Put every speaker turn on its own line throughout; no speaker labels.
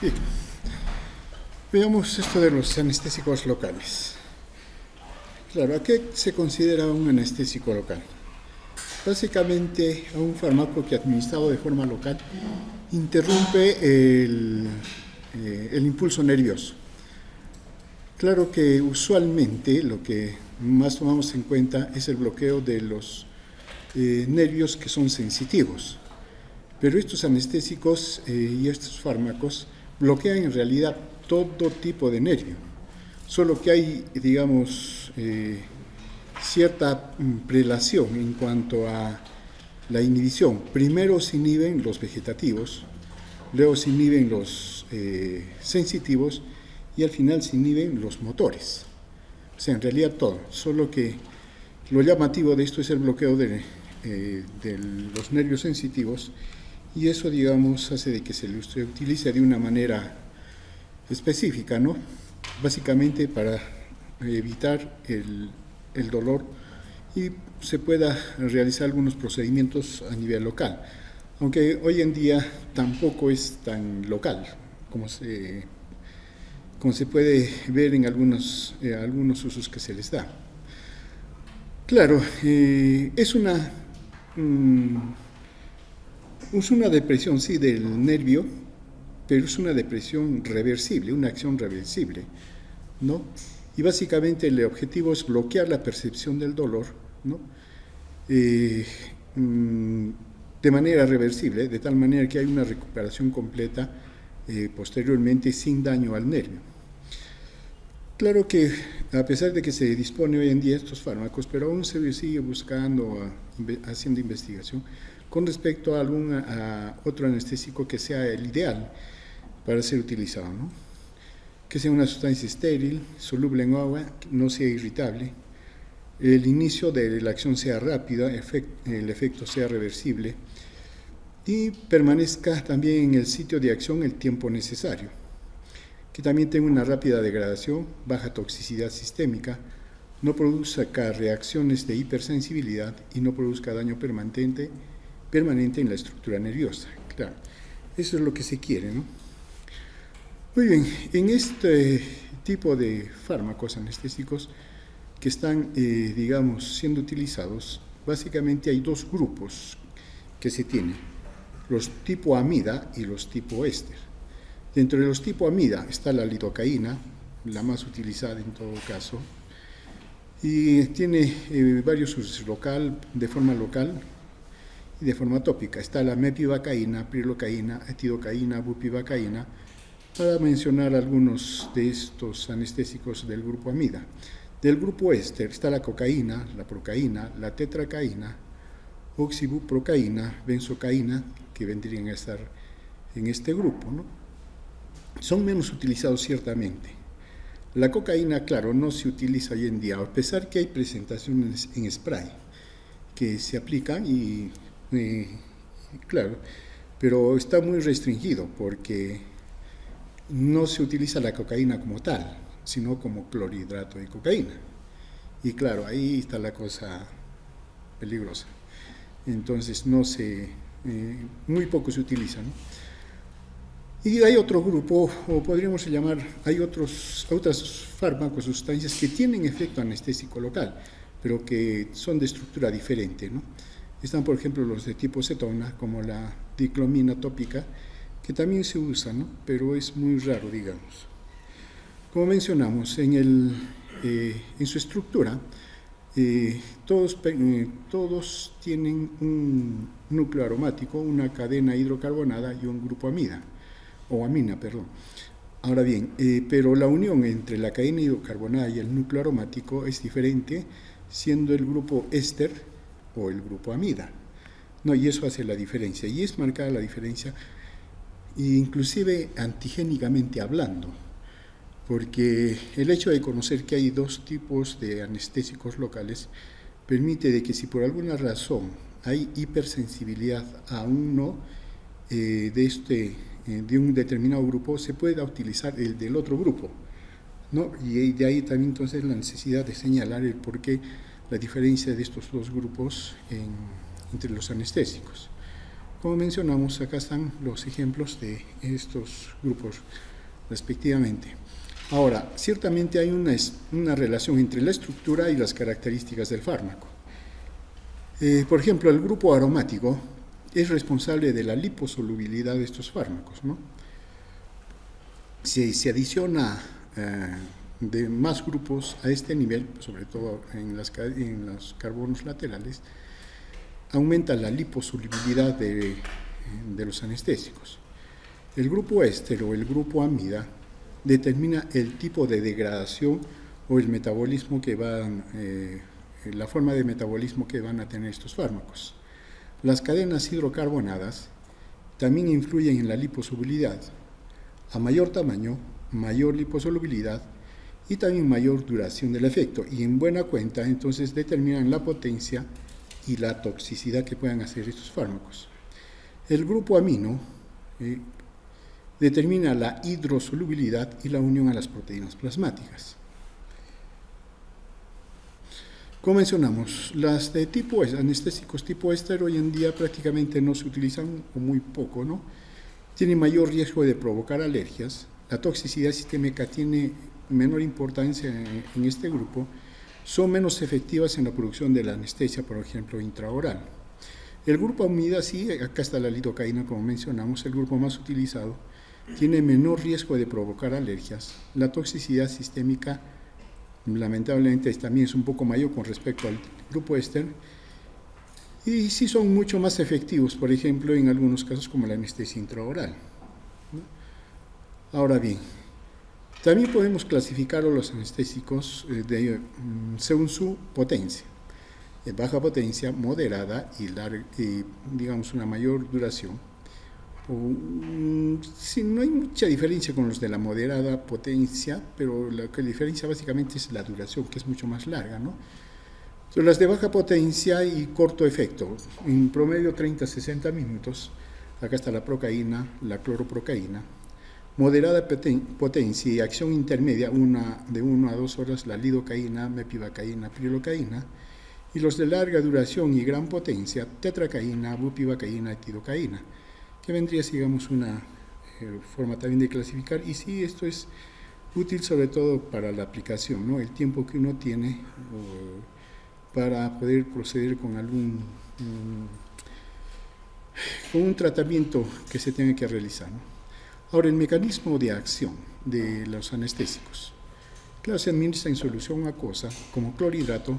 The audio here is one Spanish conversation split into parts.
Bien, veamos esto de los anestésicos locales. Claro, ¿a qué se considera un anestésico local? Básicamente a un fármaco que administrado de forma local interrumpe el impulso nervioso. Claro que usualmente lo que más tomamos en cuenta es el bloqueo de los nervios que son sensitivos. Pero estos anestésicos y estos fármacos bloquean en realidad todo tipo de nervio. Solo que hay, digamos, cierta prelación en cuanto a la inhibición. Primero se inhiben los vegetativos, luego se inhiben los sensitivos y al final se inhiben los motores. O sea, en realidad todo, solo que lo llamativo de esto es el bloqueo de los nervios sensitivos y eso, digamos, hace de que se lo utilice de una manera específica, ¿no? Básicamente para evitar el dolor y se pueda realizar algunos procedimientos a nivel local, aunque hoy en día tampoco es tan local como se puede ver en algunos usos que se les da. Claro, es una depresión, sí, del nervio, pero es una depresión reversible, una acción reversible, ¿no? Y básicamente el objetivo es bloquear la percepción del dolor, ¿no? De manera reversible, de tal manera que hay una recuperación completa posteriormente sin daño al nervio. Claro que a pesar de que se dispone hoy en día estos fármacos, pero aún se sigue buscando, haciendo investigación con respecto a otro anestésico que sea el ideal para ser utilizado, ¿no? Que sea una sustancia estéril, soluble en agua, que no sea irritable, el inicio de la acción sea rápida, el efecto sea reversible y permanezca también en el sitio de acción el tiempo necesario, que también tenga una rápida degradación, baja toxicidad sistémica, no produzca reacciones de hipersensibilidad y no produzca daño permanente en la estructura nerviosa. Claro, eso es lo que se quiere, ¿no? Muy bien, en este tipo de fármacos anestésicos que están, digamos, siendo utilizados, básicamente hay dos grupos que se tienen, los tipo amida y los tipo éster. Dentro de los tipo amida está la lidocaína, la más utilizada en todo caso, y tiene varios usos de forma local y de forma tópica. Está la mepivacaína, prilocaína, etidocaína, bupivacaína, para mencionar algunos de estos anestésicos del grupo amida. Del grupo éster está la cocaína, la procaína, la tetracaína, oxibuprocaína, benzocaína, que vendrían a estar en este grupo, ¿no? Son menos utilizados ciertamente. La cocaína, claro, no se utiliza hoy en día, a pesar que hay presentaciones en spray que se aplican y, claro, pero está muy restringido porque no se utiliza la cocaína como tal, sino como clorhidrato de cocaína. Y claro, ahí está la cosa peligrosa. Entonces muy poco se utiliza, ¿no? Y hay otro grupo, o podríamos llamar, hay otros fármacos, sustancias que tienen efecto anestésico local, pero que son de estructura diferente, ¿no? Están, por ejemplo, los de tipo cetona, como la diclomina tópica, que también se usa, ¿no? Pero es muy raro, digamos. Como mencionamos, en su estructura, todos tienen un núcleo aromático, una cadena hidrocarbonada y un grupo amida, o amina, perdón. Ahora bien, pero la unión entre la cadena hidrocarbonada y el núcleo aromático es diferente, siendo el grupo éster o el grupo amida, ¿no? Y eso hace la diferencia, y es marcada la diferencia, inclusive antigénicamente hablando, porque el hecho de conocer que hay dos tipos de anestésicos locales permite de que si por alguna razón hay hipersensibilidad a uno de un determinado grupo, se pueda utilizar el del otro grupo, ¿no? Y de ahí también entonces la necesidad de señalar el por qué la diferencia de estos dos grupos entre los anestésicos. Como mencionamos, acá están los ejemplos de estos grupos respectivamente. Ahora, ciertamente hay una relación entre la estructura y las características del fármaco. Por ejemplo, el grupo aromático es responsable de la liposolubilidad de estos fármacos, ¿no? Si se adiciona de más grupos a este nivel, sobre todo en los carbonos laterales, aumenta la liposolubilidad de los anestésicos. El grupo éster o el grupo amida determina el tipo de degradación o el metabolismo que la forma de metabolismo que van a tener estos fármacos. Las cadenas hidrocarbonadas también influyen en la liposolubilidad. A mayor tamaño, mayor liposolubilidad y también mayor duración del efecto. Y en buena cuenta, entonces, determinan la potencia y la toxicidad que puedan hacer estos fármacos. El grupo amino determina la hidrosolubilidad y la unión a las proteínas plasmáticas. Como mencionamos, las de tipo anestésicos tipo éster hoy en día prácticamente no se utilizan o muy poco, ¿no? Tienen mayor riesgo de provocar alergias. La toxicidad sistémica tiene menor importancia en este grupo. Son menos efectivas en la producción de la anestesia, por ejemplo, intraoral. El grupo amida, sí, acá está la lidocaína, como mencionamos, el grupo más utilizado, tiene menor riesgo de provocar alergias. La toxicidad sistémica, lamentablemente, también es un poco mayor con respecto al grupo éster, y sí son mucho más efectivos, por ejemplo, en algunos casos como la anestesia intraoral, ¿no? Ahora bien, también podemos clasificar a los anestésicos según su potencia, baja potencia, moderada y digamos una mayor duración. Sí, no hay mucha diferencia con los de la moderada potencia, pero la diferencia básicamente es la duración, que es mucho más larga, ¿no? Son las de baja potencia y corto efecto, en promedio 30 a 60 minutos. Acá está la procaína, la cloroprocaína. Moderada potencia y acción intermedia, de 1 a 2 horas, la lidocaína, mepivacaína, prilocaína. Y los de larga duración y gran potencia, tetracaína, bupivacaína y tirocaína, que vendría, digamos, una forma también de clasificar. Y sí, esto es útil sobre todo para la aplicación, ¿no? El tiempo que uno tiene para poder proceder con con un tratamiento que se tenga que realizar, ¿no? Ahora, el mecanismo de acción de los anestésicos. Claro, se administra en solución acuosa como clorhidrato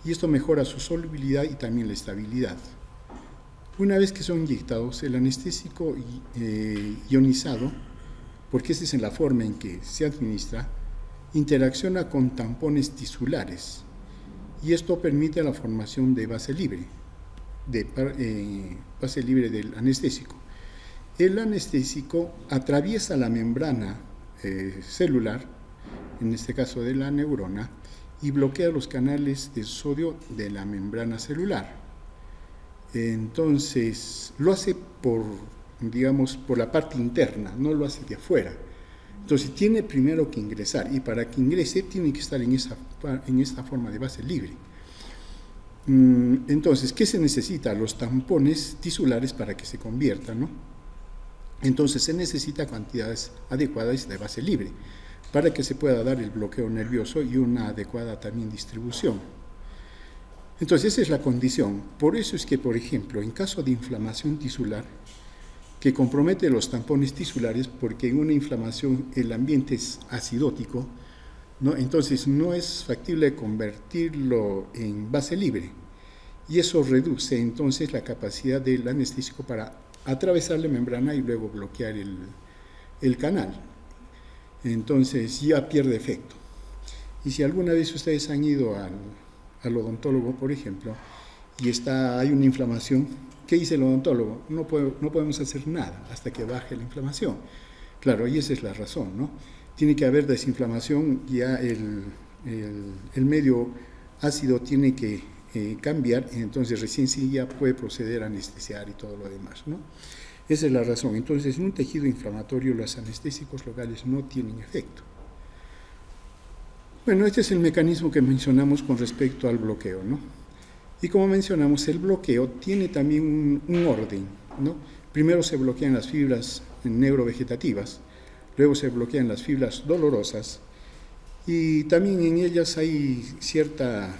y esto mejora su solubilidad y también la estabilidad. Una vez que son inyectados, el anestésico ionizado, porque esa es la forma en que se administra, interacciona con tampones tisulares y esto permite la formación de base libre del anestésico. El anestésico atraviesa la membrana celular, en este caso de la neurona, y bloquea los canales de sodio de la membrana celular. Entonces, lo hace por la parte interna, no lo hace de afuera. Entonces, tiene primero que ingresar, y para que ingrese tiene que estar en esta forma de base libre. Entonces, ¿qué se necesita? Los tampones tisulares para que se conviertan, ¿no? Entonces, se necesita cantidades adecuadas de base libre para que se pueda dar el bloqueo nervioso y una adecuada también distribución. Entonces, esa es la condición. Por eso es que, por ejemplo, en caso de inflamación tisular, que compromete los tampones tisulares, porque en una inflamación el ambiente es acidótico, ¿no? Entonces no es factible convertirlo en base libre. Y eso reduce entonces la capacidad del anestésico para atravesar la membrana y luego bloquear el canal. Entonces ya pierde efecto. Y si alguna vez ustedes han ido al odontólogo, por ejemplo, y hay una inflamación, ¿qué dice el odontólogo? No podemos hacer nada hasta que baje la inflamación. Claro, y esa es la razón, ¿no? Tiene que haber desinflamación, ya el medio ácido tiene que cambiar, y entonces recién sí ya puede proceder a anestesiar y todo lo demás, ¿no? Esa es la razón. Entonces, en un tejido inflamatorio los anestésicos locales no tienen efecto. Bueno, este es el mecanismo que mencionamos con respecto al bloqueo, ¿no? Y como mencionamos, el bloqueo tiene también un orden, ¿no? Primero se bloquean las fibras neurovegetativas, luego se bloquean las fibras dolorosas, y también en ellas hay cierta,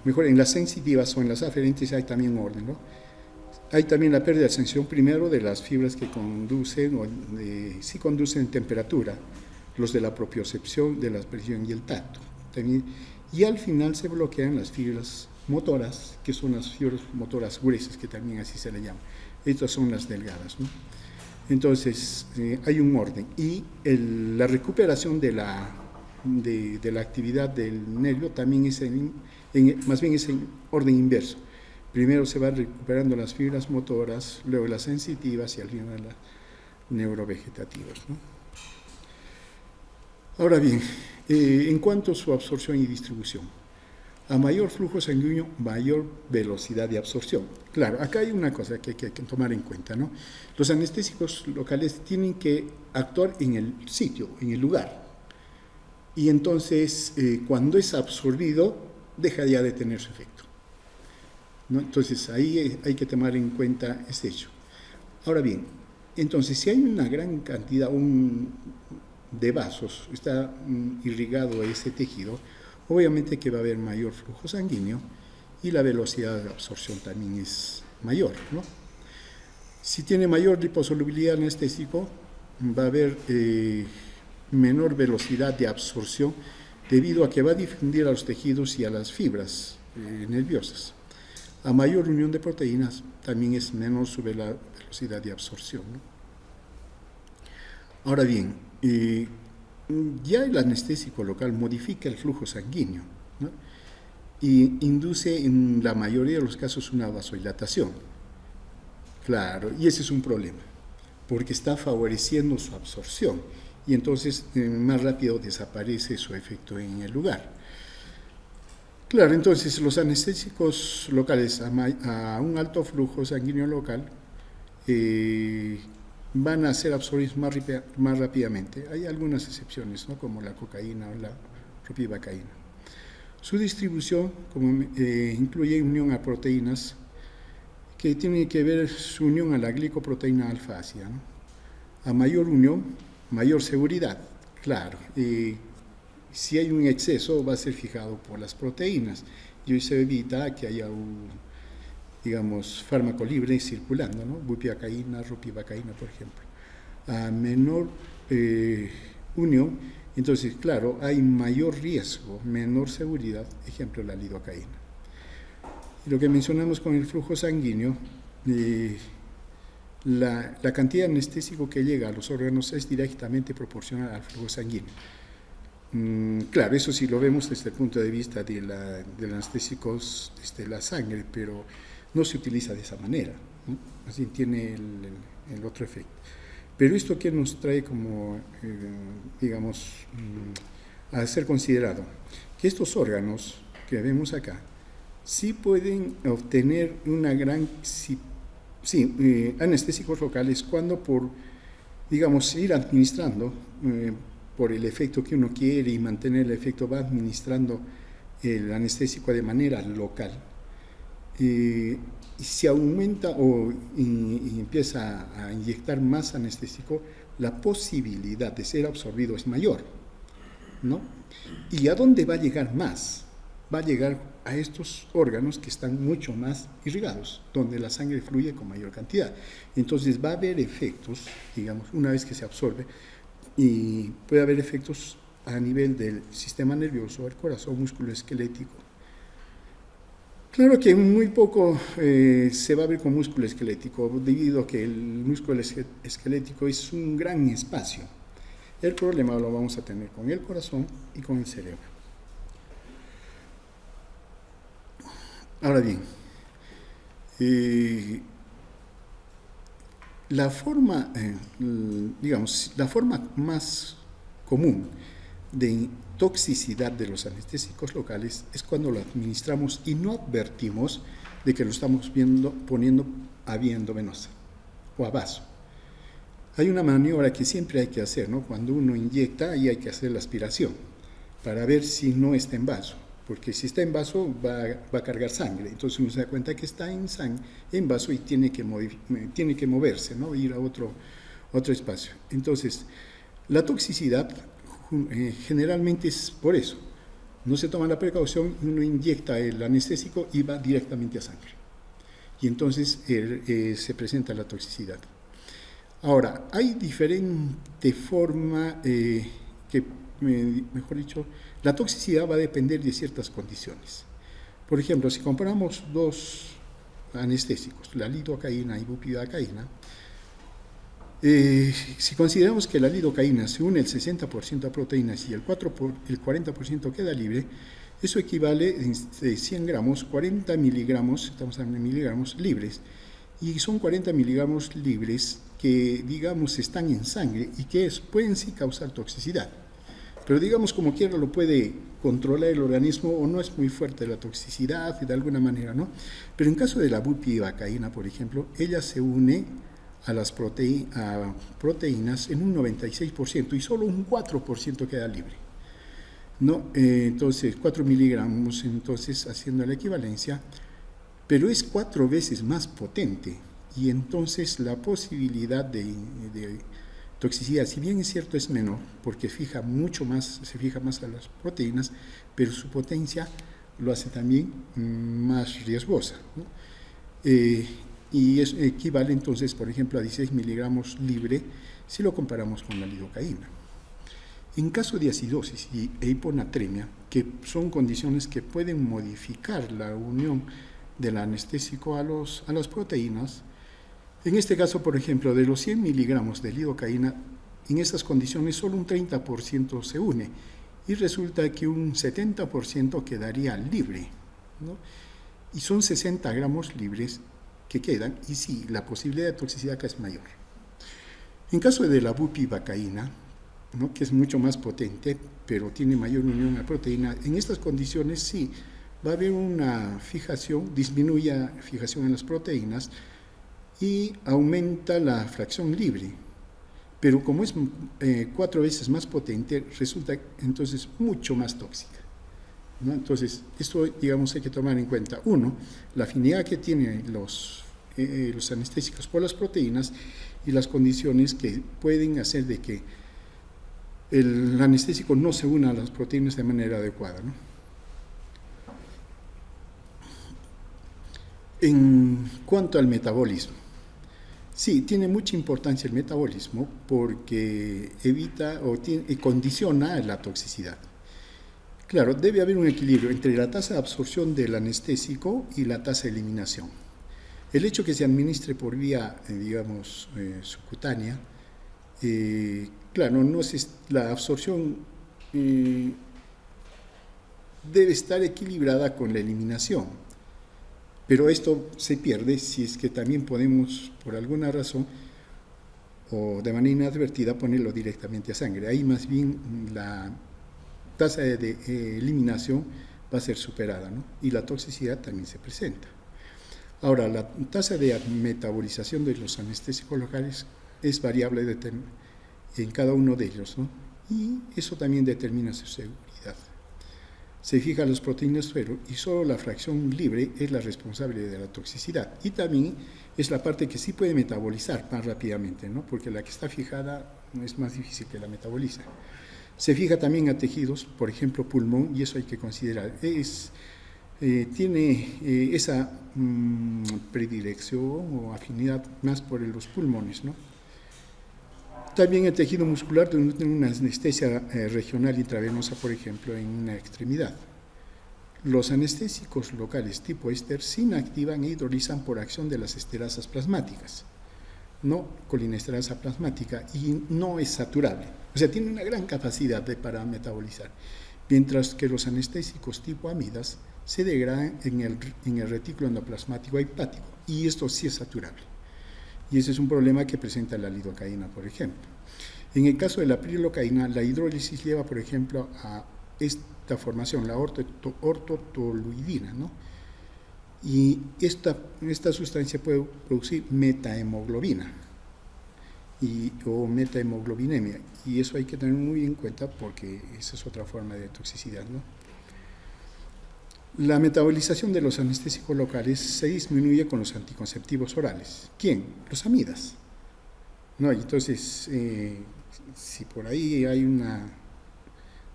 mejor en las sensitivas o en las aferentes hay también orden, ¿no? Hay también la pérdida de sensación primero de las fibras que conducen, sí conducen temperatura, los de la propiocepción, de la presión y el tacto. También, y al final se bloquean las fibras motoras, que son las fibras motoras gruesas, que también así se le llama. Estas son las delgadas, ¿no? Entonces, hay un orden. Y la recuperación de la actividad del nervio también es más bien es en orden inverso. Primero se van recuperando las fibras motoras, luego las sensitivas y al final las neurovegetativas, ¿no? Ahora bien, en cuanto a su absorción y distribución, a mayor flujo sanguíneo, mayor velocidad de absorción. Claro, acá hay una cosa que hay que tomar en cuenta, ¿no? Los anestésicos locales tienen que actuar en el sitio, en el lugar. Y entonces, cuando es absorbido, deja ya de tener su efecto, ¿no? Entonces, ahí hay que tomar en cuenta ese hecho. Ahora bien, entonces, si hay una gran cantidad de vasos, está irrigado ese tejido, obviamente que va a haber mayor flujo sanguíneo y la velocidad de absorción también es mayor, ¿no? Si tiene mayor liposolubilidad anestésico, va a haber menor velocidad de absorción debido a que va a difundir a los tejidos y a las fibras nerviosas. A mayor unión de proteínas también es menor su velocidad de absorción, ¿no? Ahora bien, ya el anestésico local modifica el flujo sanguíneo, ¿no? Y induce en la mayoría de los casos una vasodilatación. Claro, y ese es un problema, porque está favoreciendo su absorción y entonces más rápido desaparece su efecto en el lugar. Claro, entonces los anestésicos locales a un alto flujo sanguíneo local van a ser absorbidos más rápidamente. Hay algunas excepciones, ¿no? Como la cocaína o la ropivacaína. Su distribución incluye unión a proteínas que tiene que ver su unión a la glicoproteína alfa-ácida, ¿no? A mayor unión, mayor seguridad. Claro, si hay un exceso va a ser fijado por las proteínas y hoy se evita que haya digamos, fármaco libre circulando, ¿no? Bupivacaína, ropivacaína, por ejemplo. A menor unión, entonces, claro, hay mayor riesgo, menor seguridad, ejemplo, la lidocaína. Y lo que mencionamos con el flujo sanguíneo, la cantidad de anestésico que llega a los órganos es directamente proporcional al flujo sanguíneo. Claro, eso sí lo vemos desde el punto de vista de los anestésicos desde la sangre, pero no se utiliza de esa manera, ¿no? Así tiene el otro efecto. Pero esto que nos trae como, digamos, a ser considerado, que estos órganos que vemos acá, sí pueden obtener una gran, anestésicos locales cuando por, digamos, ir administrando, por el efecto que uno quiere y mantener el efecto, va administrando el anestésico de manera local. Y si aumenta y empieza a inyectar más anestésico, la posibilidad de ser absorbido es mayor, ¿no? ¿Y a dónde va a llegar más? Va a llegar a estos órganos que están mucho más irrigados, donde la sangre fluye con mayor cantidad. Entonces va a haber efectos, digamos, una vez que se absorbe, y puede haber efectos a nivel del sistema nervioso, el corazón, músculo esquelético. Claro que muy poco se va a ver con músculo esquelético, debido a que el músculo esquelético es un gran espacio. El problema lo vamos a tener con el corazón y con el cerebro. Ahora bien, la forma más común de toxicidad de los anestésicos locales es cuando lo administramos y no advertimos de que lo estamos poniendo a vía endovenosa o a vaso. Hay una maniobra que siempre hay que hacer, ¿no? Cuando uno inyecta, ahí hay que hacer la aspiración para ver si no está en vaso. porque si está en vaso va a cargar sangre, entonces uno se da cuenta que está en vaso y tiene que moverse, ¿no? Ir a otro espacio. Entonces, la toxicidad generalmente es por eso. No se toma la precaución, uno inyecta el anestésico y va directamente a sangre. Y entonces se presenta la toxicidad. Ahora, hay diferente forma mejor dicho, la toxicidad va a depender de ciertas condiciones. Por ejemplo, si comparamos dos anestésicos, la lidocaína y bupivacaína, si consideramos que la lidocaína se une el 60% a proteínas y el 40% queda libre, eso equivale de 100 gramos, 40 miligramos, estamos hablando de miligramos libres, y son 40 miligramos libres que, digamos, están en sangre y que pueden sí causar toxicidad. Pero digamos, como quiera, lo puede controlar el organismo o no es muy fuerte la toxicidad de alguna manera, ¿no? Pero en caso de la bupivacaína, por ejemplo, ella se une a las proteínas en un 96% y solo un 4% queda libre, ¿no? Entonces, 4 miligramos, entonces, haciendo la equivalencia, pero es 4 veces más potente y entonces la posibilidad de toxicidad, si bien es cierto, es menor, porque se fija más a las proteínas, pero su potencia lo hace también más riesgosa, ¿no? Y eso equivale entonces, por ejemplo, a 16 miligramos libre si lo comparamos con la lidocaína. En caso de acidosis e hiponatremia, que son condiciones que pueden modificar la unión del anestésico a las proteínas, en este caso, por ejemplo, de los 100 miligramos de lidocaína, en estas condiciones solo un 30% se une y resulta que un 70% quedaría libre, ¿no? Y son 60 gramos libres que quedan y sí, la posibilidad de toxicidad acá es mayor. En caso de la bupivacaína, ¿no?, que es mucho más potente, pero tiene mayor unión a la proteína, en estas condiciones sí, va a haber una disminuye la fijación en las proteínas, y aumenta la fracción libre, pero como es 4 veces más potente, resulta entonces mucho más tóxica, ¿no? Entonces, esto, digamos, hay que tomar en cuenta, uno, la afinidad que tienen los anestésicos por las proteínas y las condiciones que pueden hacer de que el anestésico no se una a las proteínas de manera adecuada, ¿no? En cuanto al metabolismo, sí, tiene mucha importancia el metabolismo porque evita o condiciona la toxicidad. Claro, debe haber un equilibrio entre la tasa de absorción del anestésico y la tasa de eliminación. El hecho que se administre por vía, digamos, subcutánea, claro, la absorción debe estar equilibrada con la eliminación. Pero esto se pierde si es que también podemos, por alguna razón, o de manera inadvertida, ponerlo directamente a sangre. Ahí más bien la tasa de eliminación va a ser superada, ¿no? Y la toxicidad también se presenta. Ahora, la tasa de metabolización de los anestésicos locales es variable en cada uno de ellos, ¿no? Y eso también determina su seguridad. Se fijan las proteínas suero y solo la fracción libre es la responsable de la toxicidad. Y también es la parte que sí puede metabolizar más rápidamente, ¿no? Porque la que está fijada es más difícil que la metabolice. Se fija también a tejidos, por ejemplo, pulmón, y eso hay que considerar. Tiene esa predilección o afinidad más por los pulmones, ¿no? También el tejido muscular tiene una anestesia regional intravenosa, por ejemplo, en una extremidad. Los anestésicos locales tipo éster se inactivan e hidrolizan por acción de las esterasas plasmáticas, no colinesterasa plasmática, y no es saturable. O sea, tiene una gran capacidad para metabolizar, mientras que los anestésicos tipo amidas se degradan en el retículo endoplasmático hepático, y esto sí es saturable. Y ese es un problema que presenta la lidocaína, por ejemplo. En el caso de la prilocaína, la hidrólisis lleva, por ejemplo, a esta formación, la ortotoluidina, ¿no? Y esta sustancia puede producir metahemoglobina o metahemoglobinemia, y eso hay que tener muy en cuenta porque esa es otra forma de toxicidad, ¿no? La metabolización de los anestésicos locales se disminuye con los anticonceptivos orales. ¿Quién? Los amidas. No, entonces, si por ahí hay una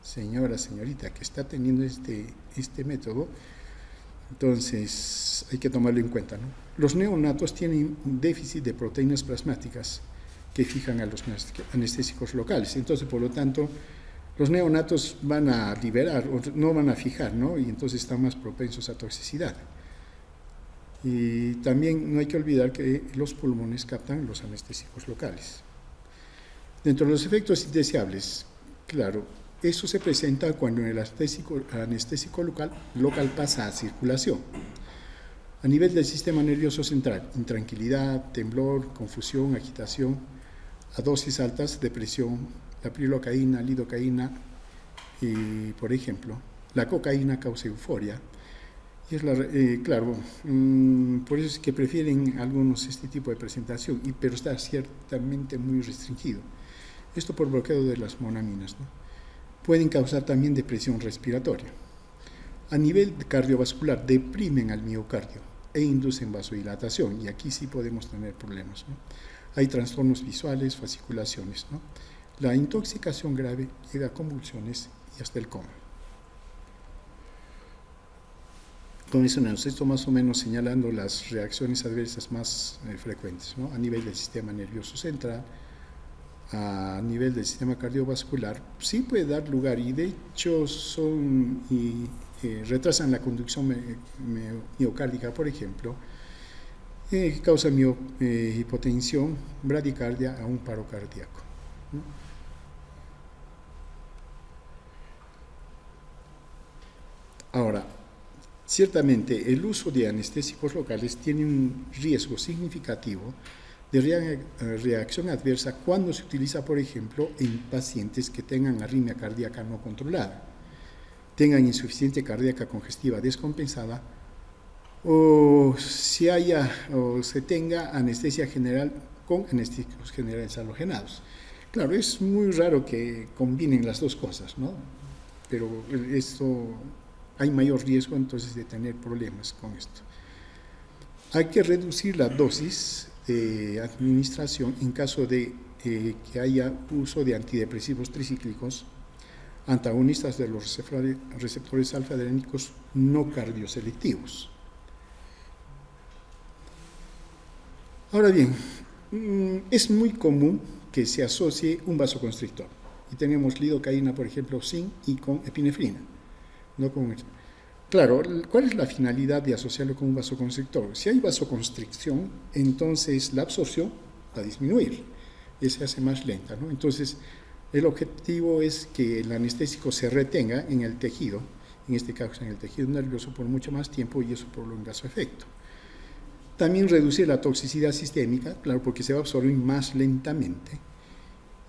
señorita que está teniendo este método, entonces hay que tomarlo en cuenta, ¿no? Los neonatos tienen un déficit de proteínas plasmáticas que fijan a los anestésicos locales. Entonces, por lo tanto, los neonatos van a liberar, o no van a fijar, ¿no? Y entonces están más propensos a toxicidad. Y también no hay que olvidar que los pulmones captan los anestésicos locales. Dentro de los efectos indeseables, claro, eso se presenta cuando el anestésico local pasa a circulación. A nivel del sistema nervioso central, intranquilidad, temblor, confusión, agitación, a dosis altas, depresión, la prilocaína, lidocaína y, por ejemplo, la cocaína causa euforia. Y es claro, por eso es que prefieren algunos este tipo de presentación, pero está ciertamente muy restringido. Esto por bloqueo de las monaminas, ¿no? Pueden causar también depresión respiratoria. A nivel cardiovascular, deprimen al miocardio e inducen vasodilatación, y aquí sí podemos tener problemas, ¿no? Hay trastornos visuales, fasciculaciones, ¿no? La intoxicación grave llega a convulsiones y hasta el coma. Mencionamos esto más o menos señalando las reacciones adversas más frecuentes, ¿no? A nivel del sistema nervioso central, a nivel del sistema cardiovascular, sí puede dar lugar, y de hecho retrasan la conducción miocárdica, por ejemplo, causa hipotensión, bradicardia a un paro cardíaco, ¿no? Ahora, ciertamente el uso de anestésicos locales tiene un riesgo significativo de reacción adversa cuando se utiliza, por ejemplo, en pacientes que tengan arritmia cardíaca no controlada, tengan insuficiencia cardíaca congestiva descompensada, o se tenga anestesia general con anestésicos generales halogenados. Claro, es muy raro que combinen las dos cosas, ¿no? Pero hay mayor riesgo entonces de tener problemas con esto. Hay que reducir la dosis de administración en caso de que haya uso de antidepresivos tricíclicos, antagonistas de los receptores alfa-adrenérgicos no cardioselectivos. Ahora bien, es muy común que se asocie un vasoconstrictor, y tenemos lidocaína, por ejemplo, sin y con epinefrina. No con esto. Claro, ¿cuál es la finalidad de asociarlo con un vasoconstrictor? Si hay vasoconstricción, entonces la absorción va a disminuir y se hace más lenta, ¿no? Entonces, el objetivo es que el anestésico se retenga en el tejido, en este caso en el tejido nervioso, por mucho más tiempo, y eso prolonga su efecto. También reducir la toxicidad sistémica, claro, porque se va a absorber más lentamente.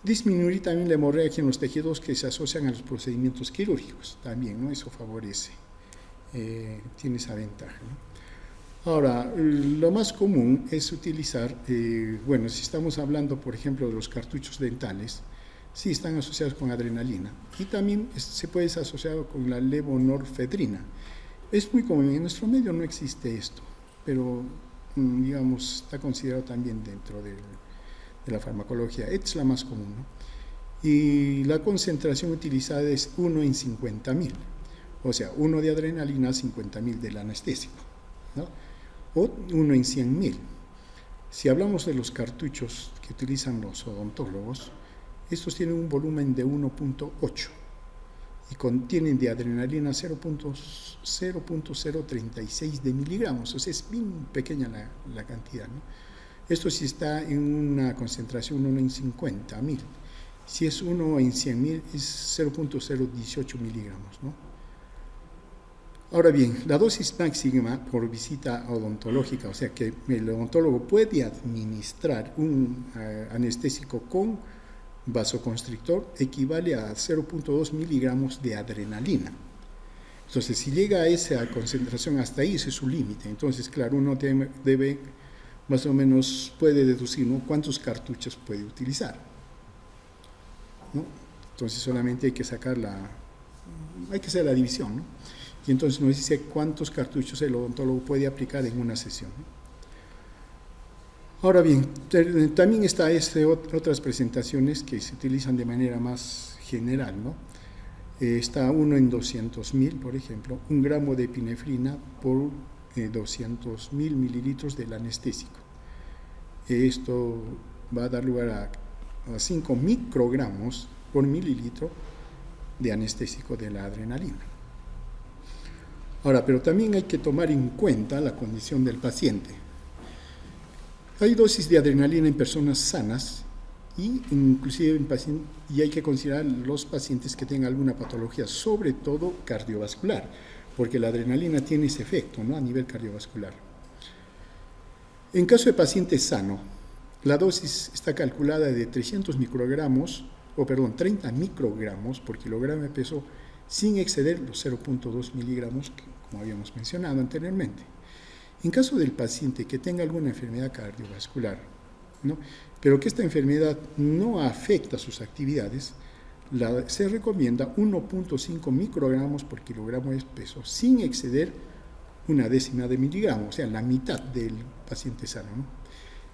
Disminuir también la hemorragia en los tejidos que se asocian a los procedimientos quirúrgicos, también, ¿no? Eso favorece, tiene esa ventaja, ¿no? Ahora, lo más común es utilizar, si estamos hablando, por ejemplo, de los cartuchos dentales, sí están asociados con adrenalina, y también se puede ser asociado con la levonorfedrina. Es muy común, en nuestro medio no existe esto, pero digamos, está considerado también dentro de la farmacología. Esta es la más común, ¿no? Y la concentración utilizada es 1 en 50.000, o sea, 1 de adrenalina, 50.000 del anestésico, ¿no? O 1 en 100.000. Si hablamos de los cartuchos que utilizan los odontólogos, estos tienen un volumen de 1.8 y contienen de adrenalina 0.036 de miligramos, o sea, es bien pequeña la cantidad, ¿no? Esto sí está en una concentración 1 en 50.000. Si es 1 en 100.000 es 0.018 miligramos, ¿no? Ahora bien, la dosis máxima por visita odontológica, o sea que el odontólogo puede administrar un anestésico con vasoconstrictor, equivale a 0.2 miligramos de adrenalina. Entonces, si llega a esa concentración hasta ahí, ese es su límite. Entonces, claro, uno debe más o menos puede deducir, ¿no?, cuántos cartuchos puede utilizar, ¿no? Entonces solamente hay que hacer la división, ¿no? Y entonces nos dice cuántos cartuchos el odontólogo puede aplicar en una sesión. Ahora bien, también está otras presentaciones que se utilizan de manera más general, ¿no? Está 1 en 200.000, por ejemplo, 1 gramo de epinefrina por 200.000 mililitros del anestésico. Esto va a dar lugar a 5 microgramos por mililitro de anestésico de la adrenalina. Ahora, pero también hay que tomar en cuenta la condición del paciente. Hay dosis de adrenalina en personas sanas y inclusive y hay que considerar los pacientes que tengan alguna patología, sobre todo cardiovascular, porque la adrenalina tiene ese efecto, ¿no?, a nivel cardiovascular. En caso de paciente sano, la dosis está calculada de 30 microgramos por kilogramo de peso, sin exceder los 0.2 miligramos, como habíamos mencionado anteriormente. En caso del paciente que tenga alguna enfermedad cardiovascular, ¿no?, pero que esta enfermedad no afecta sus actividades, se recomienda 1.5 microgramos por kilogramo de peso, sin exceder 1/10 de miligramo, o sea, la mitad del paciente sano, ¿no?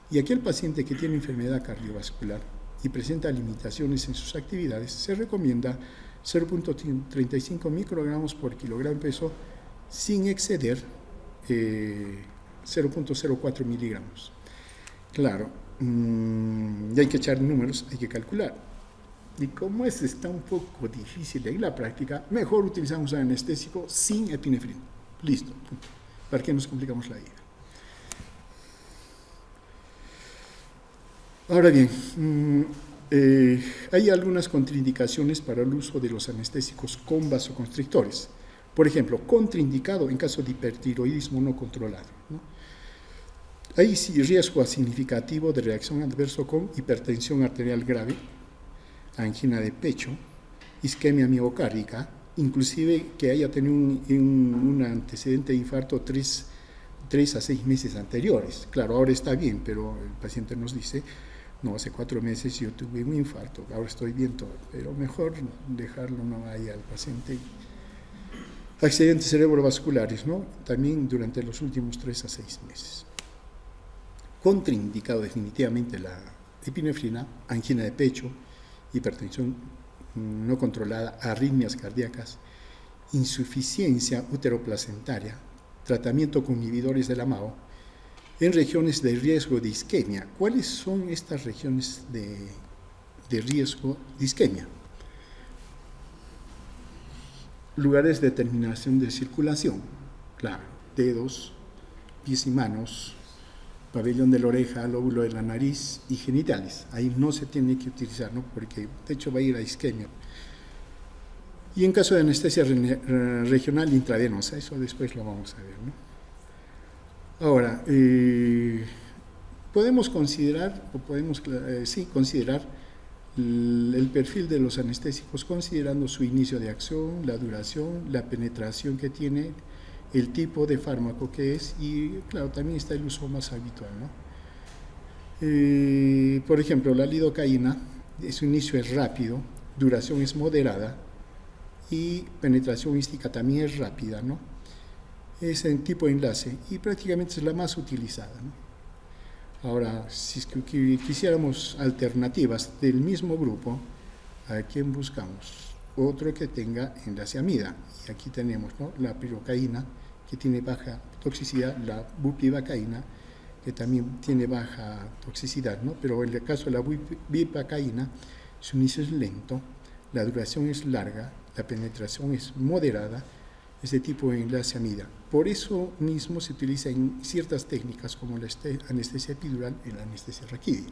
Y aquel paciente que tiene enfermedad cardiovascular y presenta limitaciones en sus actividades, se recomienda 0.35 microgramos por kilogramo de peso, sin exceder 0.04 miligramos. Claro, y hay que echar números, hay que calcular. Y como está un poco difícil en la práctica, mejor utilizamos un anestésico sin epinefrina. Listo, punto. ¿Para qué nos complicamos la vida? Ahora bien, hay algunas contraindicaciones para el uso de los anestésicos con vasoconstrictores. Por ejemplo, contraindicado en caso de hipertiroidismo no controlado, ¿no? Hay riesgo significativo de reacción adversa con hipertensión arterial grave, angina de pecho, isquemia miocárdica, inclusive que haya tenido un antecedente de infarto 3 a 6 meses anteriores. Claro, ahora está bien, pero el paciente nos dice, no, hace 4 meses yo tuve un infarto, ahora estoy bien todo, pero mejor dejarlo, no vaya al paciente. Accidentes cerebrovasculares, ¿no?, también durante los últimos 3 a 6 meses. Contraindicado definitivamente la epinefrina, angina de pecho, hipertensión no controlada, arritmias cardíacas, insuficiencia uteroplacentaria, tratamiento con inhibidores de la MAO, en regiones de riesgo de isquemia. ¿Cuáles son estas regiones de riesgo de isquemia? Lugares de terminación de circulación, claro, dedos, pies y manos, pabellón de la oreja, lóbulo de la nariz y genitales. Ahí no se tiene que utilizar, ¿no?, porque de hecho va a ir a isquemia. Y en caso de anestesia regional intravenosa, eso después lo vamos a ver, ¿no? Ahora, podemos considerar el perfil de los anestésicos considerando su inicio de acción, la duración, la penetración que tiene, el tipo de fármaco que es y, claro, también está el uso más habitual, ¿no? Por ejemplo, la lidocaína, su inicio es rápido, duración es moderada y penetración mística también es rápida, ¿no? Es en tipo de enlace y prácticamente es la más utilizada, ¿no? Ahora, si es que quisiéramos alternativas del mismo grupo, ¿a quién buscamos? Otro que tenga enlace amida. Y aquí tenemos, ¿no?, la pirocaína, que tiene baja toxicidad, la bupivacaína, que también tiene baja toxicidad, ¿no? Pero en el caso de la bupivacaína, su inicio es lento, la duración es larga, la penetración es moderada, este tipo de enlace amida. Por eso mismo se utiliza en ciertas técnicas como la anestesia epidural y la anestesia raquídea.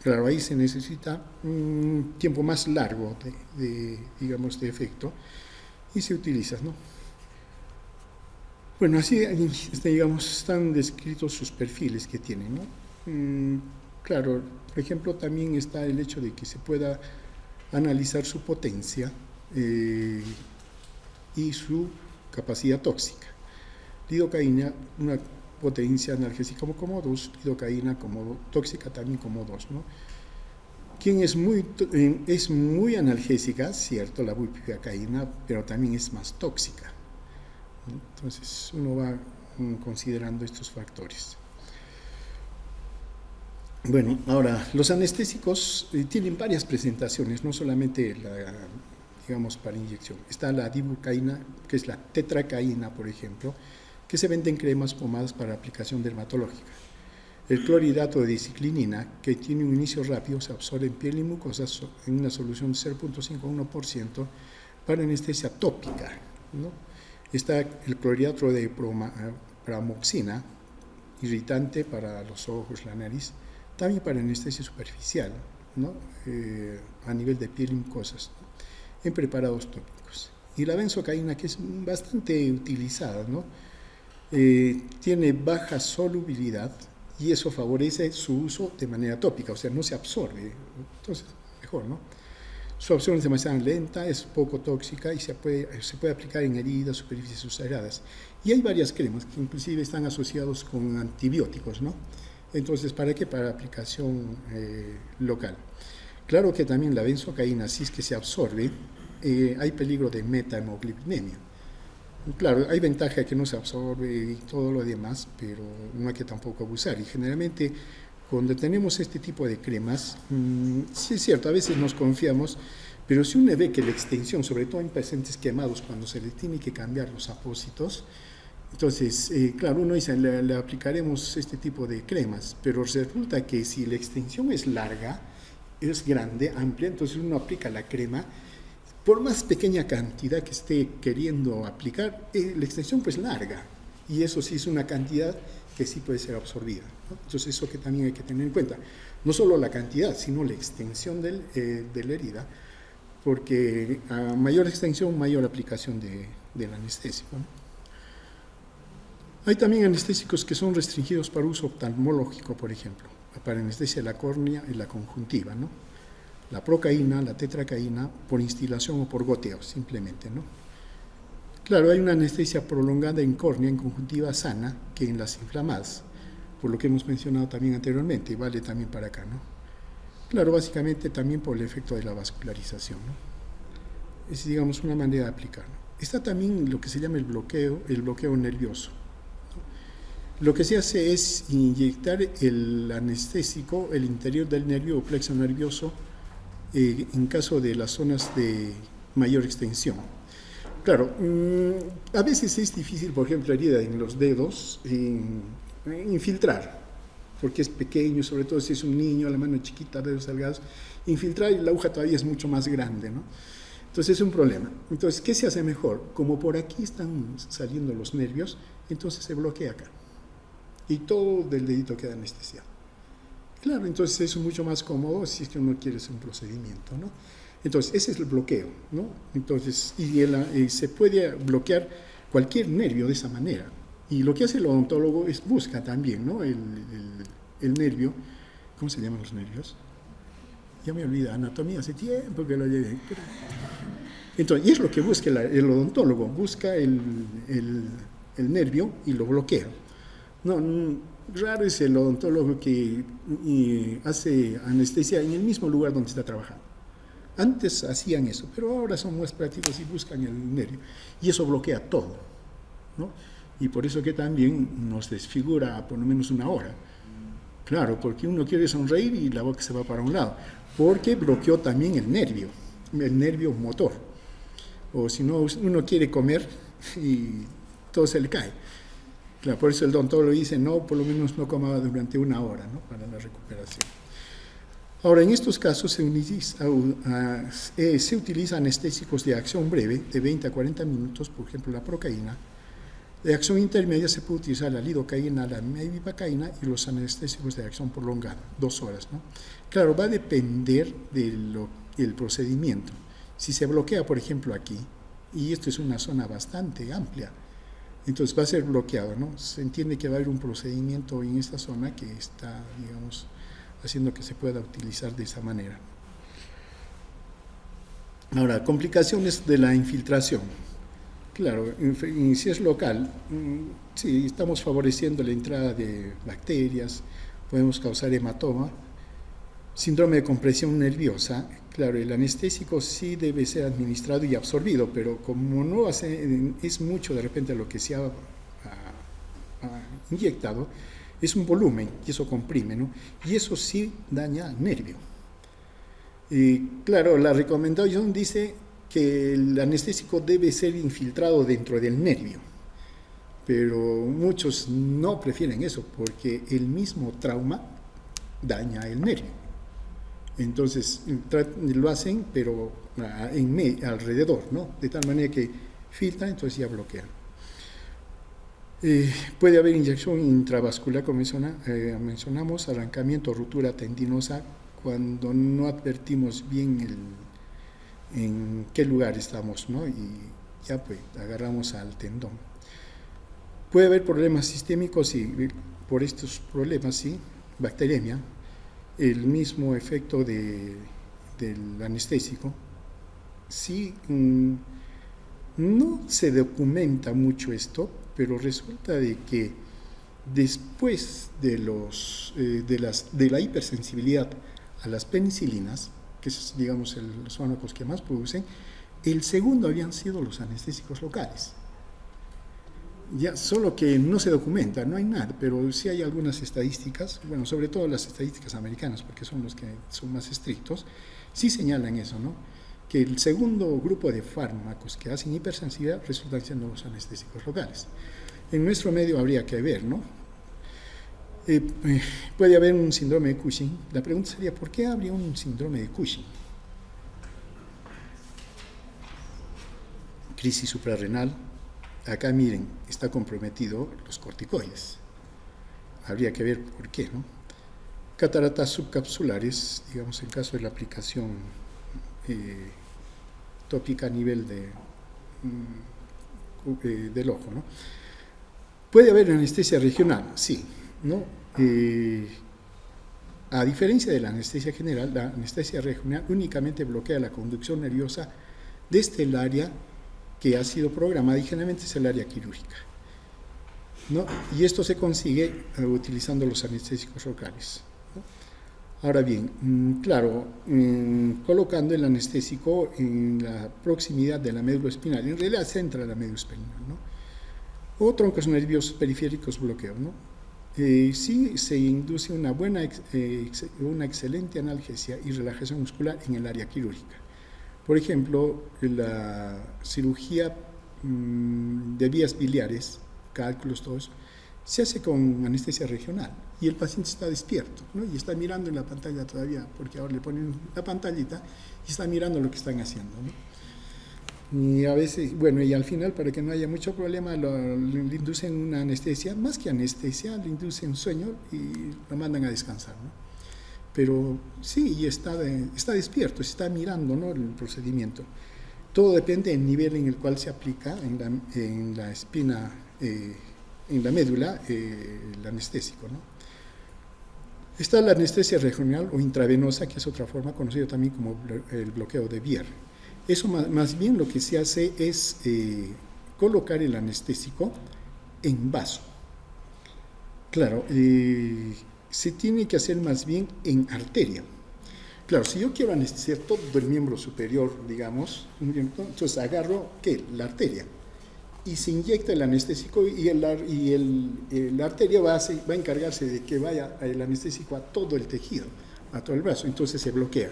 Claro, ahí se necesita un tiempo más largo de efecto y se utiliza, ¿no? Bueno, así, digamos, están descritos sus perfiles que tienen, ¿no? Claro, por ejemplo, también está el hecho de que se pueda analizar su potencia y su capacidad tóxica. Lidocaína, una potencia analgésica como 2, lidocaína como tóxica también como 2, ¿no? Quien es muy analgésica, cierto, la bupivacaína, pero también es más tóxica. Entonces uno va considerando estos factores. Bueno, ahora, los anestésicos tienen varias presentaciones, no solamente digamos, para inyección. Está la dibucaína, que es la tetracaína, por ejemplo, que se vende en cremas pomadas para aplicación dermatológica. El clorhidrato de diciclinina, que tiene un inicio rápido, se absorbe en piel y mucosas en una solución de 0.5 a 1% para anestesia tópica, ¿no? Está el clorhidrato de pramoxina, irritante para los ojos, la nariz, también para anestesia superficial, ¿no? A nivel de piel y mucosas, ¿no? En preparados tópicos. Y la benzocaína, que es bastante utilizada, ¿no? Tiene baja solubilidad y eso favorece su uso de manera tópica, o sea, no se absorbe, entonces mejor, ¿no? Su absorción es demasiado lenta, es poco tóxica y se puede aplicar en heridas, superficies ulceradas. Y hay varias cremas que inclusive están asociados con antibióticos, ¿no? Entonces, ¿para qué? Para aplicación local. Claro que también la benzocaína, si es que se absorbe, hay peligro de metahemoglutinemia. Claro, hay ventaja que no se absorbe y todo lo demás, pero no hay que tampoco abusar. Y generalmente, cuando tenemos este tipo de cremas, sí es cierto, a veces nos confiamos, pero si uno ve que la extensión, sobre todo en pacientes quemados, cuando se le tiene que cambiar los apósitos, entonces, claro, uno dice, le aplicaremos este tipo de cremas, pero resulta que si la extensión es larga, es grande, amplia, entonces uno aplica la crema, por más pequeña cantidad que esté queriendo aplicar, la extensión pues larga, y eso sí es una cantidad que sí puede ser absorbida, ¿no? Entonces eso que también hay que tener en cuenta, no solo la cantidad, sino la extensión de la herida, porque a mayor extensión, mayor aplicación del anestésico, ¿no? Hay también anestésicos que son restringidos para uso oftalmológico, por ejemplo, para anestesia de la córnea y la conjuntiva, ¿no? La procaína, la tetracaína, por instilación o por goteo, simplemente, ¿no? Claro, hay una anestesia prolongada en córnea, en conjuntiva sana, que en las inflamadas, por lo que hemos mencionado también anteriormente, y vale también para acá, ¿no? Claro, básicamente también por el efecto de la vascularización, ¿no? Es, digamos, una manera de aplicarlo. Está también lo que se llama el bloqueo nervioso. Lo que se hace es inyectar el anestésico, el interior del nervio o plexo nervioso, en caso de las zonas de mayor extensión. Claro, a veces es difícil, por ejemplo, herida en los dedos, infiltrar, porque es pequeño, sobre todo si es un niño, la mano chiquita, dedos delgados, infiltrar y la aguja todavía es mucho más grande, ¿no? Entonces es un problema. Entonces, ¿qué se hace mejor? Como por aquí están saliendo los nervios, entonces se bloquea acá. Y todo del dedito queda anestesiado. Claro, entonces eso es mucho más cómodo si es que uno quiere hacer un procedimiento, ¿no? Entonces, ese es el bloqueo, ¿no? Entonces, se puede bloquear cualquier nervio de esa manera. Y lo que hace el odontólogo es busca también, ¿no? El nervio, ¿cómo se llaman los nervios? Ya me olvidé, anatomía, hace tiempo que lo llevé. Entonces, y es lo que busca el odontólogo, busca el nervio y lo bloquea. No, raro es el odontólogo que hace anestesia en el mismo lugar donde está trabajando. Antes hacían eso, pero ahora son más prácticos y buscan el nervio. Y eso bloquea todo, ¿no? Y por eso que también nos desfigura por lo menos una hora. Claro, porque uno quiere sonreír y la boca se va para un lado. Porque bloqueó también el nervio motor. O si no, uno quiere comer y todo se le cae. Claro, por eso el odontólogo dice, no, por lo menos no coma durante una hora, ¿no? Para la recuperación. Ahora, en estos casos se utiliza anestésicos de acción breve, de 20 a 40 minutos, por ejemplo, la procaína. De acción intermedia se puede utilizar la lidocaína, la mevipacaína y los anestésicos de acción prolongada, 2 horas, ¿no? Claro, va a depender del procedimiento. Si se bloquea, por ejemplo, aquí, y esto es una zona bastante amplia, entonces va a ser bloqueado, ¿no? Se entiende que va a haber un procedimiento en esta zona que está, digamos, haciendo que se pueda utilizar de esa manera. Ahora, complicaciones de la infiltración. Claro, si es local, sí, estamos favoreciendo la entrada de bacterias, podemos causar hematoma. Síndrome de compresión nerviosa, claro, el anestésico sí debe ser administrado y absorbido, pero como no es mucho de repente lo que se ha inyectado, es un volumen y eso comprime, ¿no? Y eso sí daña al nervio. Y claro, la recomendación dice que el anestésico debe ser infiltrado dentro del nervio, pero muchos no prefieren eso porque el mismo trauma daña el nervio. Entonces lo hacen, pero alrededor, ¿no? De tal manera que filtra, entonces ya bloquea. Puede haber inyección intravascular, como mencionamos, arrancamiento, ruptura tendinosa, cuando no advertimos bien en qué lugar estamos, ¿no? Y ya pues agarramos al tendón. Puede haber problemas sistémicos y por estos problemas, sí, bacteremia, el mismo efecto del anestésico. Sí, no se documenta mucho esto, pero resulta de que después de la hipersensibilidad a las penicilinas, que es, digamos, los fármacos que más producen, el segundo habían sido los anestésicos locales. Ya, solo que no se documenta, no hay nada, pero sí hay algunas estadísticas, bueno, sobre todo las estadísticas americanas, porque son los que son más estrictos, sí señalan eso, ¿no? Que el segundo grupo de fármacos que hacen hipersensibilidad resultan siendo los anestésicos locales. En nuestro medio habría que ver, ¿no? Puede haber un síndrome de Cushing. La pregunta sería, ¿por qué habría un síndrome de Cushing? Crisis suprarrenal. Acá miren, está comprometido los corticoides. Habría que ver por qué, ¿no? Cataratas subcapsulares, digamos, en caso de la aplicación tópica a nivel del ojo, ¿no? Puede haber anestesia regional, sí, ¿no? A diferencia de la anestesia general, la anestesia regional únicamente bloquea la conducción nerviosa desde el área que ha sido programada y generalmente es el área quirúrgica, ¿no? Y esto se consigue utilizando los anestésicos locales, ¿no? Ahora bien, claro, colocando el anestésico en la proximidad de la médula espinal, en realidad centra la médula espinal, ¿no? O troncos nerviosos periféricos bloqueo, ¿no? Sí se induce una excelente analgesia y relajación muscular en el área quirúrgica. Por ejemplo, la cirugía de vías biliares, cálculos, todo eso, se hace con anestesia regional y el paciente está despierto, ¿no? Y está mirando en la pantalla todavía, porque ahora le ponen la pantallita y está mirando lo que están haciendo, ¿no? Y a veces, bueno, y al final, para que no haya mucho problema, le inducen una anestesia, más que anestesia, le inducen sueño y lo mandan a descansar, ¿no? Pero sí, y está despierto, está mirando, ¿no?, el procedimiento. Todo depende del nivel en el cual se aplica en la espina, en la médula, el anestésico, ¿no? Está la anestesia regional o intravenosa, que es otra forma conocida también como el bloqueo de Bier. Eso más bien lo que se hace es colocar el anestésico en vaso. Claro, se tiene que hacer más bien en arteria. Claro, si yo quiero anestesiar todo el miembro superior, digamos, entonces agarro, ¿qué?, la arteria, y se inyecta el anestésico y la arteria va a encargarse de que vaya el anestésico a todo el tejido, a todo el brazo, entonces se bloquea.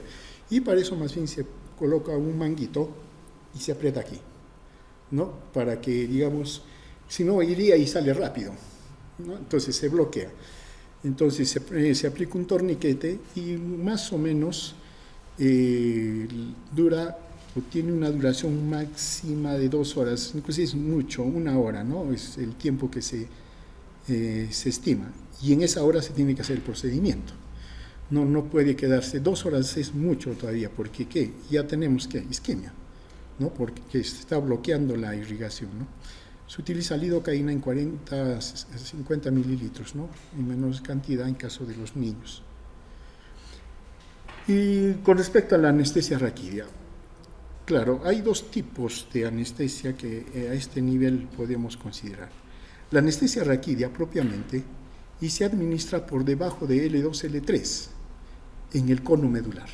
Y para eso más bien se coloca un manguito y se aprieta aquí, ¿no? Para que, digamos, si no iría y sale rápido, ¿no? Entonces se bloquea. Entonces se aplica un torniquete y más o menos tiene una duración máxima de 2 horas, inclusive es mucho, 1 hora, ¿no? Es el tiempo que se estima. Y en esa hora se tiene que hacer el procedimiento. No puede quedarse 2 horas, es mucho todavía, porque ¿qué? Ya tenemos isquemia, ¿no? Porque se está bloqueando la irrigación, ¿no? Se utiliza lidocaína en 40 a 50 mililitros, ¿no? En menor cantidad en caso de los niños. Y con respecto a la anestesia raquídea, claro, hay 2 tipos de anestesia que a este nivel podemos considerar. La anestesia raquídea propiamente, y se administra por debajo de L2, L3. en el cono medular.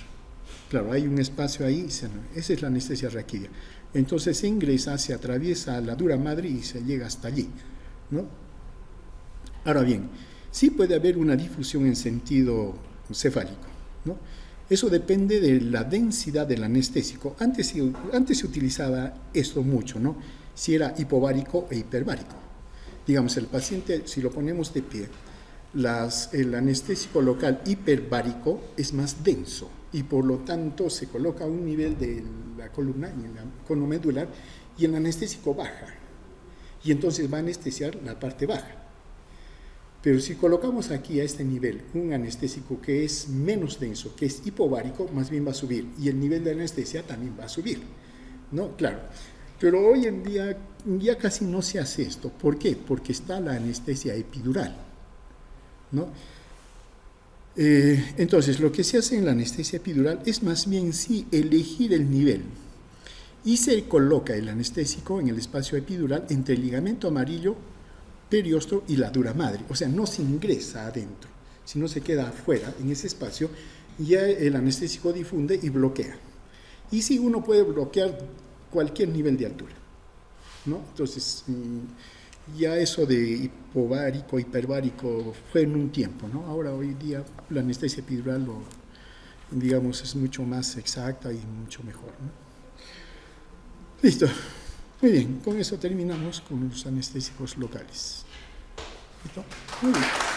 Claro, hay un espacio ahí, esa es la anestesia raquídea. Entonces se ingresa, se atraviesa la dura madre y se llega hasta allí, ¿no? Ahora bien, sí puede haber una difusión en sentido cefálico, ¿no? Eso depende de la densidad del anestésico. Antes se utilizaba esto mucho, ¿no? Si era hipovárico e hiperbárico. Digamos, el paciente, si lo ponemos de pie, el anestésico local hiperbárico es más denso y por lo tanto se coloca a un nivel de la columna, en el cono medular, y el anestésico baja. Y entonces va a anestesiar la parte baja. Pero si colocamos aquí a este nivel un anestésico que es menos denso, que es hipovárico, más bien va a subir. Y el nivel de anestesia también va a subir, ¿no? Claro. Pero hoy en día ya casi no se hace esto. ¿Por qué? Porque está la anestesia epidural, ¿no? Entonces, lo que se hace en la anestesia epidural es más bien sí elegir el nivel. Y se coloca el anestésico en el espacio epidural entre el ligamento amarillo, periostro y la dura madre. O sea, no se ingresa adentro, sino se queda afuera, en ese espacio, y ya el anestésico difunde y bloquea. Y sí, uno puede bloquear cualquier nivel de altura, ¿no? Entonces, ya eso de hipovárico, hiperbárico fue en un tiempo, ¿no? Ahora, hoy día, la anestesia epidural, digamos, es mucho más exacta y mucho mejor, ¿no? Listo. Muy bien, con eso terminamos con los anestésicos locales. ¿Listo? Muy bien.